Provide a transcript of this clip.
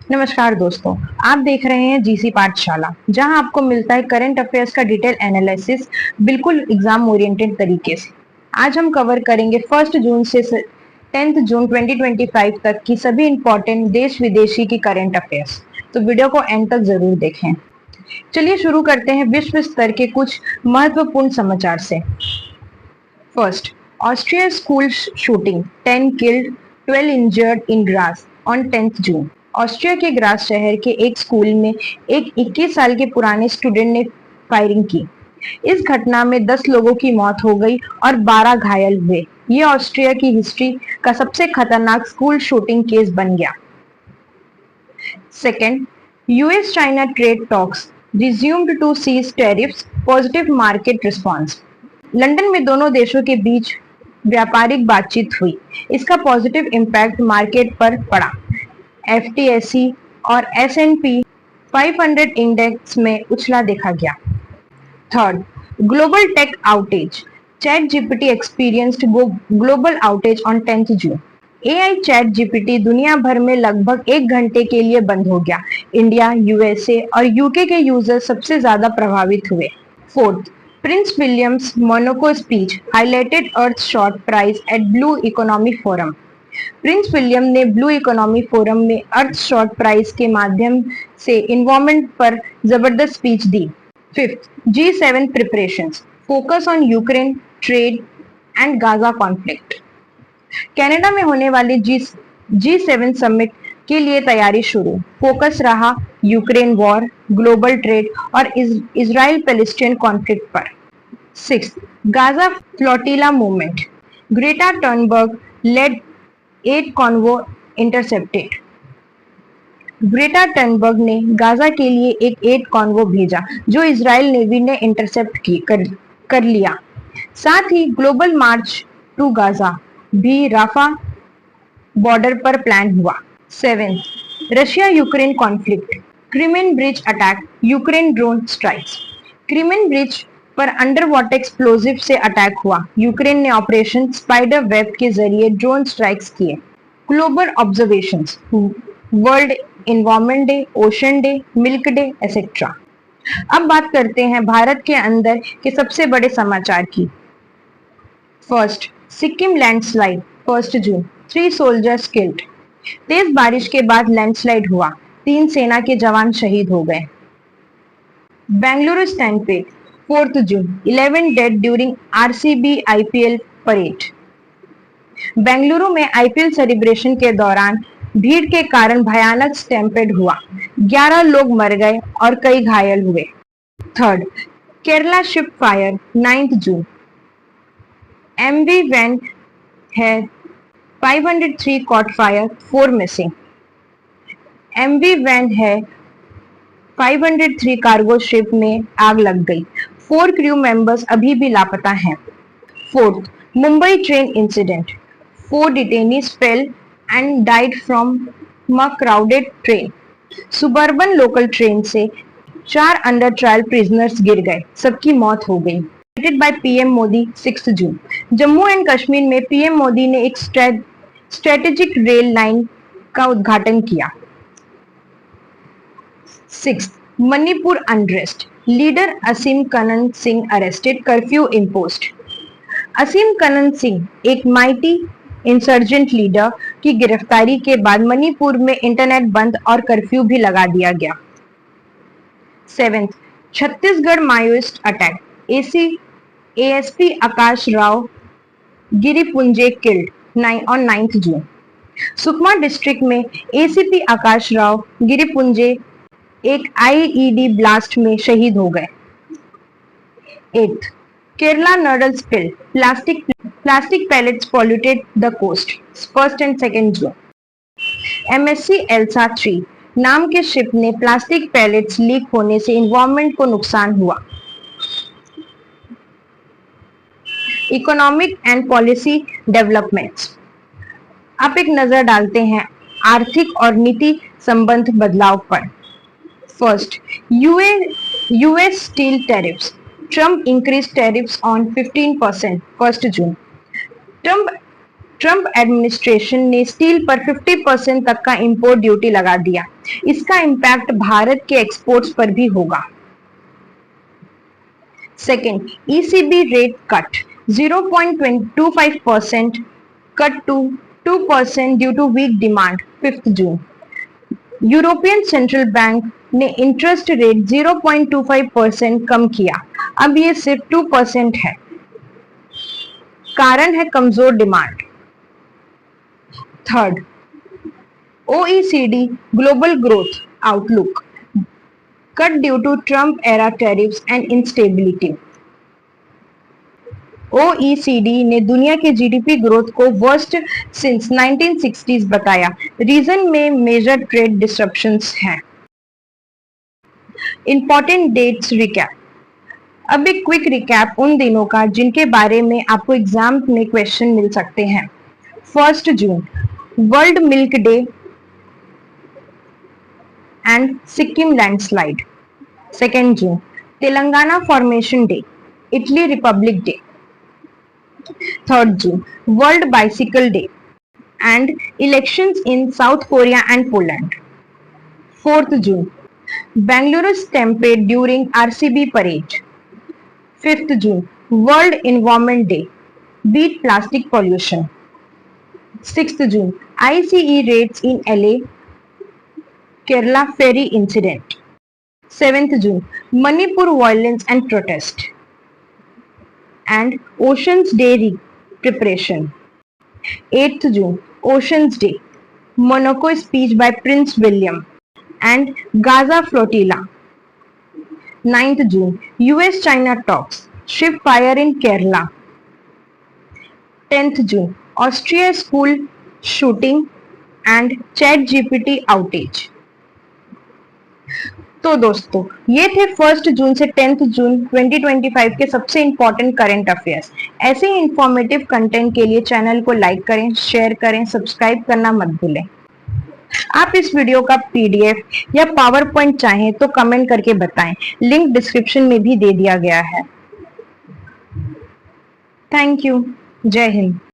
नमस्कार दोस्तों, आप देख रहे हैं जीसी पाठशाला, जहां आपको मिलता है करंट अफेयर्स का डिटेल एनालिसिस बिल्कुल एग्जाम ओरिएंटेड तरीके से। आज हम कवर करेंगे 1 जून से 10 जून 2025 तक की सभी इंपॉर्टेंट देश विदेशी की करंट अफेयर्स। तो वीडियो को एंड तक जरूर देखें। चलिए शुरू करते हैं विश्व स्तर के कुछ महत्वपूर्ण समाचार से। First, Austria school shooting, 10 killed 12 injured in grass on 10 June. Austria के ग्रास शहर के एक स्कूल में एक 21 साल के पुराने स्टूडेंट ने फायरिंग की। इस घटना में 10 लोगों की मौत हो गई और 12 घायल हुए। ये ऑस्ट्रिया की हिस्ट्री का सबसे खतरनाक स्कूल शूटिंग केस बन गया। Second, US China trade talks resumed to cease tariffs, positive market response. London में दोनों देशों के बीच व्यापारिक बातचीत हुई। इसका पॉजिटिव इम्पैक्ट मार्केट पर पड़ा। एफटीएसी और एसएनपी 500 इंडेक्स में उछला देखा गया। Third, global tech outage, chat GPT experienced global outage on 10 June. AI chat GPT दुनिया भर में लगभग 1 घंटे के लिए बंद हो गया। इंडिया, यूएसए और यूके के यूजर सबसे ज्यादा प्रभावित हुए। Fourth, prince Williams Monaco speech highlighted Earthshot prize at blue economy forum. Prince William ने ब्लू इकोनॉमी फोरम में अर्थ शॉर्ट प्राइज के माध्यम से इन्वायरमेंट पर जबरदस्त speech the. Fifth, G7 preparations, focus on Ukraine trade and Gaza conflict. Canada में होने वाले G7 समिट के लिए तैयारी शुरू। फोकस रहा यूक्रेन वॉर, ग्लोबल ट्रेड और इजराइल पैलेस्टाइन कॉन्फ्लिक्ट पर। Sixth, Gaza flotilla movement, Greta Thunberg led 8 convoy intercepted. Greta Thunberg ने गाजा के लिए एक 8 कॉन्वो भेजा जो इजराइल नेवी ने इंटरसेप्ट कर लिया। साथ ही ग्लोबल मार्च टू गाजा भी राफा बॉर्डर पर प्लान हुआ। 7, Russia Ukraine conflict, Crimean bridge attack, Ukraine drone strikes. Crimean bridge पर अंडर वाटर एक्सप्लोजिव से अटैक हुआ। यूक्रेन ने ऑपरेशन स्पाइडर वेब के जरिए ड्रोन स्ट्राइक्स किए। Global observations, world environment day, ocean day, milk day etcetera. अब बात करते हैं भारत के अंदर के सबसे बड़े समाचार की। फर्स्ट, सिक्किम लैंडस्लाइड, 1 जून, 3 सोल्जर्स किल्ड। तेज बारिश के बाद लैंडस्लाइड हुआ, 3 सेना के जवान शहीद हो गए। बेंगलुरु स्टैंपेड, 4 जून, 11 dead during RCB IPL parade. Bengaluru में आईपीएल सेलिब्रेशन के दौरान भीड़ के कारण भयानक स्टैंपेड हुआ, 11 लोग मर गए और कई घायल हुए। Third, Kerala ship fire, 9 June, MV Wan Hai 503 caught fire, 4 missing. MV Wan Hai 503 cargo ship में आग लग गई, 4 क्रू मेंबर्स अभी भी लापता हैं। Fourth, Mumbai train incident, 4 detainees fell and died from a crowded train. Suburban local train से 4 under trial prisoners गिर गए, सबकी मौत हो गई। By PM Modi, 6 June, Jammu and Kashmir में पीएम मोदी ने एक स्ट्रेटेजिक रेल लाइन का उद्घाटन किया। 6, Manipur unrest, leader Aseem Kanan Singh arrested, curfew imposed. Aseem Kanan Singh, एक माइटी इंसर्जेंट लीडर की गिरफ्तारी के बाद मणिपुर में इंटरनेट बंद और कर्फ्यू भी लगा दिया गया। 7, Chhattisgarh Maoist attack, ASP Aakash Rao Giripunje killed on 9 June. Sukma district में एसीपी आकाश राव गिरिपुंजे एक आईईडी ब्लास्ट में शहीद हो गए। 8, Kerala nurdle spill, plastic pellets polluted the coast, 1 and 2 June. MSC Elsa 3 नाम के शिप ने प्लास्टिक पैलेट्स लीक होने से इन्वायरमेंट को नुकसान हुआ। Economic and policy developments. आप एक नजर डालते हैं आर्थिक और नीति संबंध बदलाव पर। First, US steel tariffs, Trump increase tariffs on 15%, 1 June. Trump Trump administration ने स्टील पर 50% तक का इंपोर्ट ड्यूटी लगा दिया। इसका इम्पैक्ट भारत के एक्सपोर्ट्स पर भी होगा। Second, ECB rate cut 0.25% cut to 2% due to weak demand 5 June. European Central Bank ने इंटरेस्ट रेट 0.25% कम किया, अब ये सिर्फ 2% है। कारण है कमजोर demand. Third, OECD global growth outlook cut due to Trump era tariffs and instability. OECD ने दुनिया के जीडीपी ग्रोथ को वर्स्ट सिंस 1960s बताया। रीजन में मेजर ट्रेड डिसरप्शंस हैं। Important dates recap. अब एक क्विक रिकैप उन दिनों का जिनके बारे में आपको एग्जाम में क्वेश्चन मिल सकते हैं। 1 June world milk day and Sikkim landslide. 2 June Telangana formation day, Italy republic day. 3 June World Bicycle Day and elections in South Korea and Poland. 4th June Bangalore stampede during RCB parade. 5th June World Environment Day, beat plastic pollution. 6th June ICE raids in LA, Kerala ferry incident. 7th June Manipur violence and protest and Oceans Day preparation. 8th June Oceans Day, Monaco speech by Prince William and Gaza flotilla. 9th June US-China talks, ship fire in Kerala. 10th June Austria school shooting and ChatGPT outage. तो दोस्तों ये थे 1 जून से 10 जून 2025 के सबसे important current affairs. ऐसे ही informative content के लिए चैनल को लाइक करें, शेयर करें, सब्सक्राइब करना मत भूलें। आप इस वीडियो का PDF या पावर पॉइंट चाहें तो कमेंट करके बताएं, लिंक डिस्क्रिप्शन में भी दे दिया गया है। Thank you. जय हिंद।